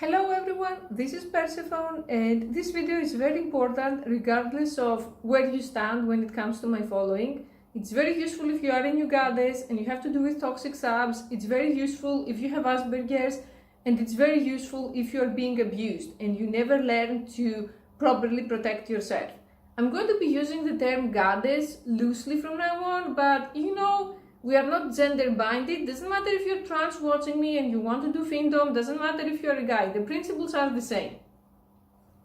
Hello everyone, this is Persephone and this video is very important regardless of where you stand when it comes to my following. It's very useful if you are a new goddess and you have to do with toxic subs. It's very useful if you have Asperger's, and it's very useful if you are being abused and you never learn to properly protect yourself. I'm going to be using the term goddess loosely from now on, but we are not gender binded. Doesn't matter if you're trans watching me and you want to do Femdom, doesn't matter if you're a guy, the principles are the same.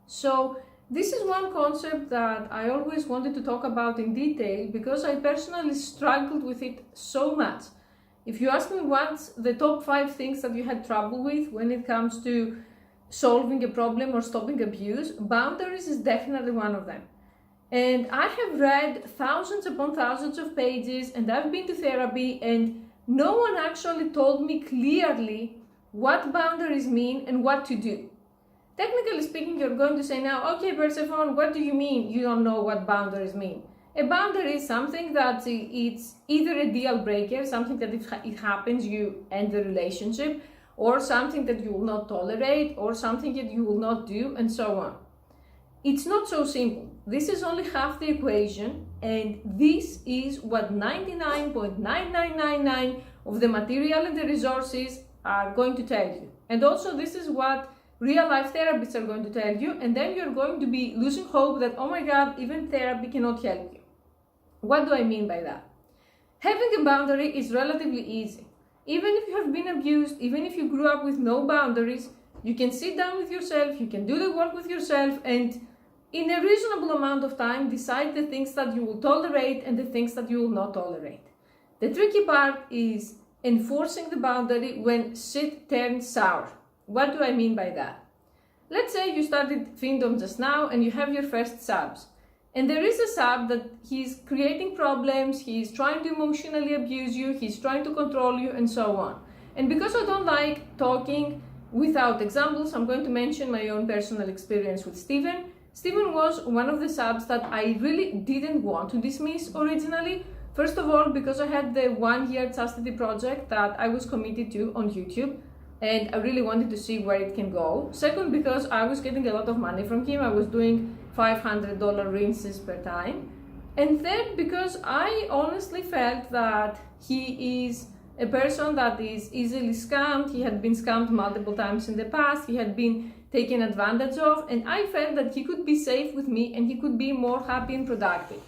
So this is one concept that I always wanted to talk about in detail because I personally struggled with it so much. If you ask me what's the top 5 things that you had trouble with when it comes to solving a problem or stopping abuse, boundaries is definitely one of them. And I have read thousands upon thousands of pages and I've been to therapy and no one actually told me clearly what boundaries mean and what to do. Technically speaking, you're going to say now, okay, Persephone, what do you mean you don't know what boundaries mean? A boundary is something that it's either a deal breaker, something that if it happens, you end the relationship, or something that you will not tolerate, or something that you will not do, and so on. It's not so simple. This is only half the equation, and this is what 99.9999 of the material and the resources are going to tell you. And also this is what real life therapists are going to tell you, and then you're going to be losing hope that, oh my God, even therapy cannot help you. What do I mean by that? Having a boundary is relatively easy. Even if you have been abused, even if you grew up with no boundaries, you can sit down with yourself, you can do the work with yourself, and in a reasonable amount of time, decide the things that you will tolerate and the things that you will not tolerate. The tricky part is enforcing the boundary when shit turns sour. What do I mean by that? Let's say you started Femdom just now and you have your first subs. And there is a sub that he's creating problems, he's trying to emotionally abuse you, he's trying to control you, and so on. And because I don't like talking without examples, I'm going to mention my own personal experience with Steven. Steven was one of the subs that I really didn't want to dismiss originally. First of all, because I had the 1-year chastity project that I was committed to on YouTube, and I really wanted to see where it can go. Second, because I was getting a lot of money from him. I was doing $500 rinses per time. And third, because I honestly felt that he is a person that is easily scammed. He had been scammed multiple times in the past. He had been taken advantage of, and I felt that he could be safe with me and he could be more happy and productive.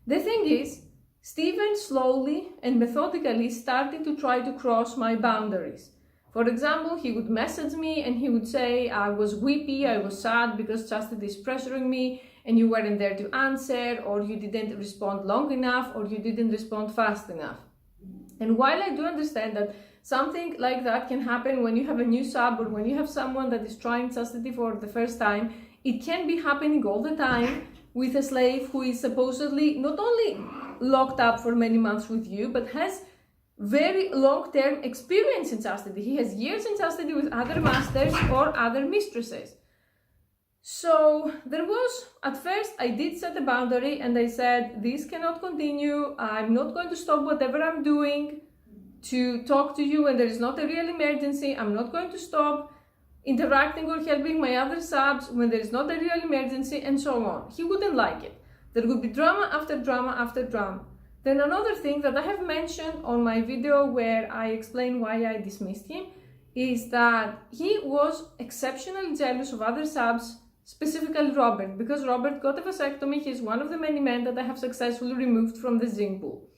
The thing is, Steven slowly and methodically started to try to cross my boundaries. For example, he would message me and he would say I was weepy, I was sad because chastity is pressuring me and you weren't there to answer, or you didn't respond long enough, or you didn't respond fast enough. And while I do understand that something like that can happen when you have a new sub or when you have someone that is trying chastity for the first time, it can be happening all the time with a slave who is supposedly not only locked up for many months with you, but has very long-term experience in chastity. He has years in chastity with other masters or other mistresses. So there was, at first, I did set a boundary and I said, this cannot continue. I'm not going to stop whatever I'm doing to talk to you when there is not a real emergency. I'm not going to stop interacting or helping my other subs when there is not a real emergency, and so on. He wouldn't like it. There would be drama after drama after drama. Then another thing that I have mentioned on my video where I explain why I dismissed him is that he was exceptionally jealous of other subs, specifically Robert, because Robert got a vasectomy. He's one of the many men that I have successfully removed from the gene pool.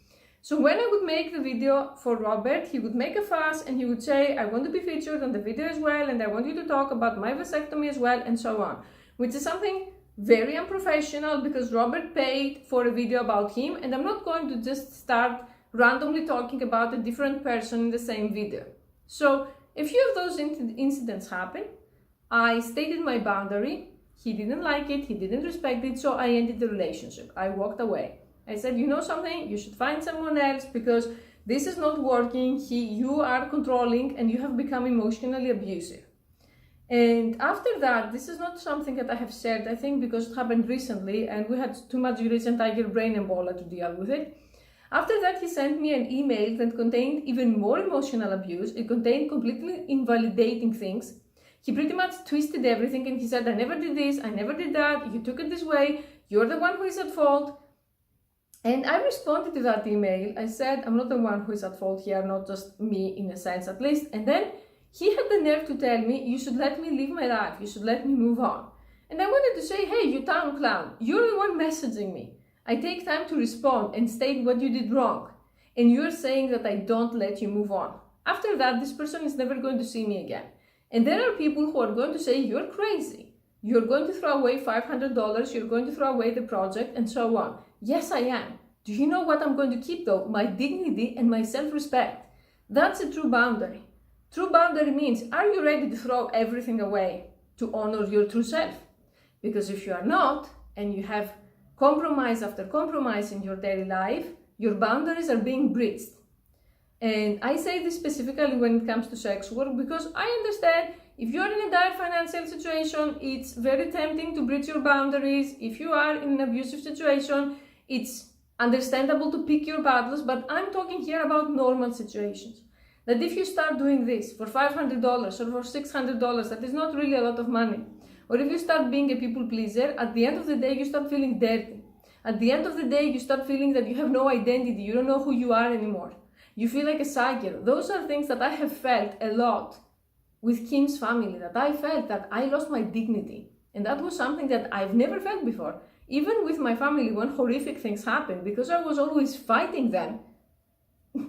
So when I would make the video for Robert, he would make a fuss and he would say, I want to be featured on the video as well, and I want you to talk about my vasectomy as well, and so on, which is something very unprofessional because Robert paid for a video about him, and I'm not going to just start randomly talking about a different person in the same video. So a few of those incidents happened. I stated my boundary. He didn't like it, he didn't respect it, so I ended the relationship. I walked away. I said, you know something, you should find someone else because this is not working. You are controlling and you have become emotionally abusive. And after that, this is not something that I have shared, I think because it happened recently and we had too much recent tiger brain Ebola to deal with it. After that, he sent me an email that contained even more emotional abuse. It contained completely invalidating things. He pretty much twisted everything and he said, I never did this, I never did that, you took it this way, you're the one who is at fault. And I responded to that email. I said, I'm not the one who is at fault here, not just me in a sense at least. And then he had the nerve to tell me, you should let me live my life, you should let me move on. And I wanted to say, hey, you town clown, you're the one messaging me. I take time to respond and state what you did wrong. And you're saying that I don't let you move on. After that, this person is never going to see me again. And there are people who are going to say, you're crazy. You're going to throw away $500, you're going to throw away the project, and so on. Yes, I am. Do you know what I'm going to keep though? My dignity and my self-respect. That's a true boundary. True boundary means, are you ready to throw everything away to honor your true self? Because if you are not, and you have compromise after compromise in your daily life, your boundaries are being breached. And I say this specifically when it comes to sex work because I understand if you're in a dire financial situation, it's very tempting to breach your boundaries. If you are in an abusive situation, it's understandable to pick your battles, but I'm talking here about normal situations. That if you start doing this for $500 or for $600, that is not really a lot of money. Or if you start being a people pleaser, at the end of the day, you start feeling dirty. At the end of the day, you start feeling that you have no identity. You don't know who you are anymore. You feel like a sucker. Those are things that I have felt a lot with Kim's family, that I felt that I lost my dignity. And that was something that I've never felt before. Even with my family, when horrific things happened, because I was always fighting them,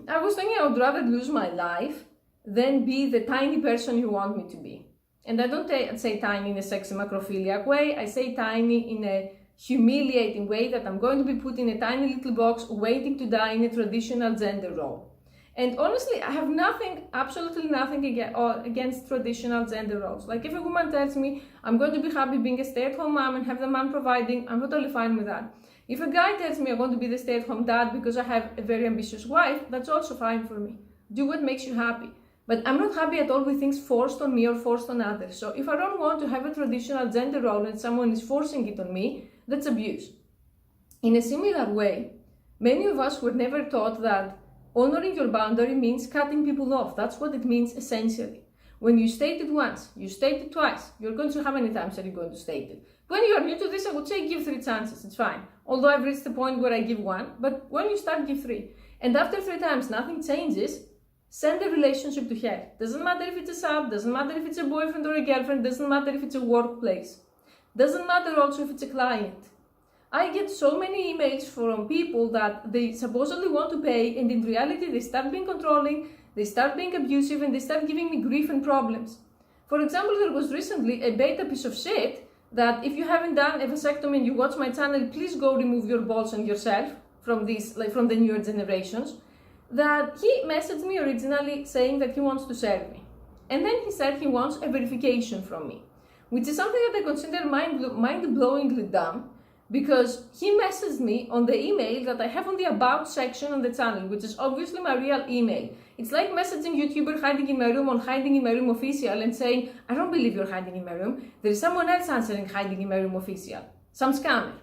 I was thinking I would rather lose my life than be the tiny person you want me to be. And I don't say tiny in a sexy macrophiliac way, I say tiny in a humiliating way that I'm going to be put in a tiny little box waiting to die in a traditional gender role. And honestly, I have nothing, absolutely nothing against traditional gender roles. Like if a woman tells me I'm going to be happy being a stay-at-home mom and have the man providing, I'm totally fine with that. If a guy tells me I want to be the stay-at-home dad because I have a very ambitious wife, that's also fine for me. Do what makes you happy. But I'm not happy at all with things forced on me or forced on others. So if I don't want to have a traditional gender role and someone is forcing it on me, that's abuse. In a similar way, many of us were never taught that honoring your boundary means cutting people off. That's what it means essentially. When you state it once, you state it twice, you're going to, how many times are you going to state it? When you are new to this, I would say give 3 chances, it's fine. Although I've reached the point where I give 1, but when you start, give 3. And after 3 times, nothing changes, send the relationship to hell. Doesn't matter if it's a sub, doesn't matter if it's a boyfriend or a girlfriend, doesn't matter if it's a workplace. Doesn't matter also if it's a client. I get so many emails from people that they supposedly want to pay and in reality they start being controlling, they start being abusive and they start giving me grief and problems. For example, there was recently a beta piece of shit that if you haven't done a vasectomy and you watch my channel, please go remove your balls and yourself from these, like from the newer generations, that he messaged me originally saying that he wants to serve me. And then he said he wants a verification from me, which is something that I consider mind-blowingly dumb, because he messaged me on the email that I have on the About section on the channel, which is obviously my real email. It's like messaging YouTuber hiding in my room on hiding in my room official and saying, I don't believe you're hiding in my room. There is someone else answering hiding in my room official. Some scammer.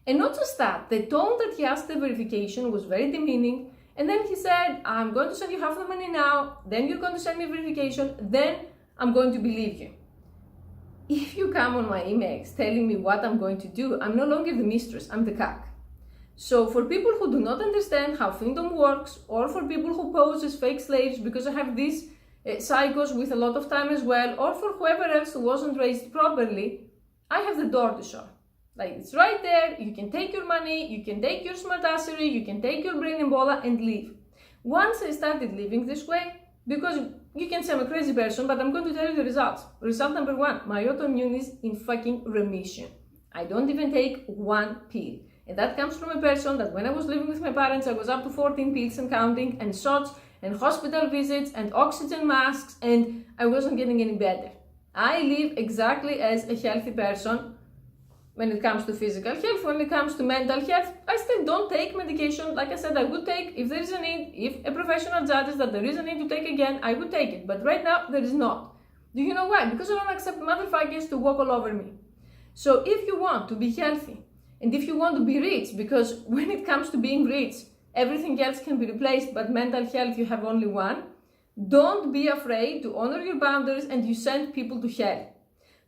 And not just that, the tone that he asked the verification was very demeaning. And then he said, I'm going to send you half the money now, then you're going to send me verification, then I'm going to believe you. If you come on my emails telling me what I'm going to do, I'm no longer the mistress, I'm the cuck. So for people who do not understand how Femdom works, or for people who pose as fake slaves because I have these psychos with a lot of time as well, or for whoever else who wasn't raised properly, I have the door to show. Like, it's right there, you can take your money, you can take your smartassery, you can take your brain Ebola and leave. Once I started living this way, because you can say I'm a crazy person, but I'm going to tell you the results. Result number 1, my autoimmune is in fucking remission. I don't even take 1 pill. And that comes from a person that when I was living with my parents, I was up to 14 pills and counting, and shots, and hospital visits, and oxygen masks, and I wasn't getting any better. I live exactly as a healthy person when it comes to physical health. When it comes to mental health, I still don't take medication. Like I said, I would take if there is a need, if a professional judges that there is a need to take again, I would take it. But right now, there is not. Do you know why? Because I don't accept motherfuckers to walk all over me. So if you want to be healthy, and if you want to be rich, because when it comes to being rich, everything else can be replaced, but mental health, you have only one, Don't be afraid to honor your boundaries, and you send people to hell.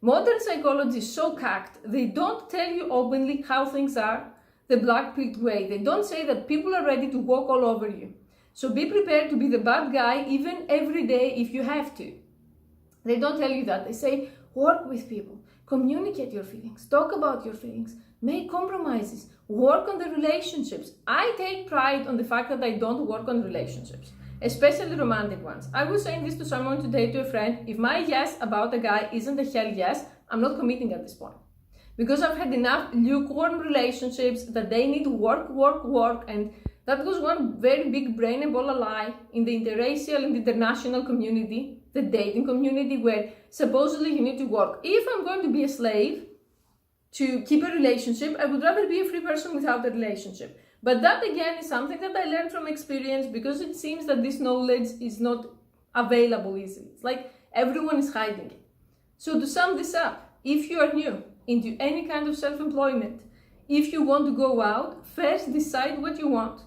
Modern psychology is so cacked. They don't tell you openly how things are the black-pilled way. They don't say that people are ready to walk all over you. So be prepared to be the bad guy even every day if you have to. They don't tell you that. They say, work with people, communicate your feelings, talk about your feelings, make compromises, work on the relationships. I take pride on the fact that I don't work on relationships, especially romantic ones. I was saying this to someone today, to a friend, if my yes about a guy isn't a hell yes, I'm not committing at this point. Because I've had enough lukewarm relationships that they need work, and that was one very big brain and ball lie in the interracial and international community, the dating community, where supposedly you need to work. If I'm going to be a slave to keep a relationship, I would rather be a free person without a relationship. But that again is something that I learned from experience, because it seems that this knowledge is not available easily. It's like everyone is hiding it. So to sum this up, if you are new into any kind of self-employment, if you want to go out, first decide what you want.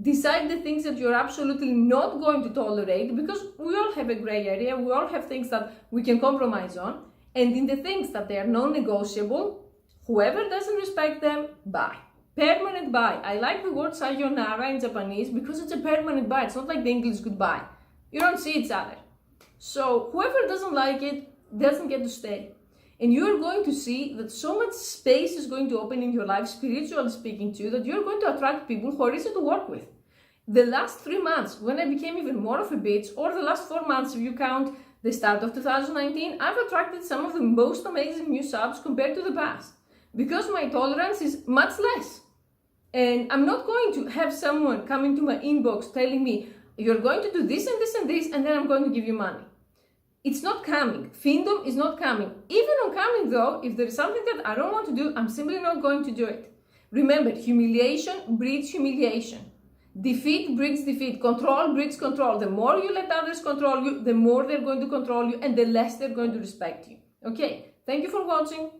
Decide the things that you're absolutely not going to tolerate, because we all have a gray area, we all have things that we can compromise on, and in the things that they are non-negotiable, whoever doesn't respect them, bye. Permanent bye. I like the word sayonara in Japanese because it's a permanent bye. It's not like the English goodbye. You don't see each other. So whoever doesn't like it doesn't get to stay. And you're going to see that so much space is going to open in your life, spiritually speaking too, that you're going to attract people who are easy to work with. The last 3 months, when I became even more of a bitch, or the last 4 months if you count the start of 2019, I've attracted some of the most amazing new subs compared to the past. Because my tolerance is much less. And I'm not going to have someone come into my inbox telling me, you're going to do this and this and this, and then I'm going to give you money. It's not coming. Femdom is not coming. Even on coming though, if there is something that I don't want to do, I'm simply not going to do it. Remember, humiliation breeds humiliation. Defeat breeds defeat. Control breeds control. The more you let others control you, the more they're going to control you, and the less they're going to respect you. Okay, thank you for watching.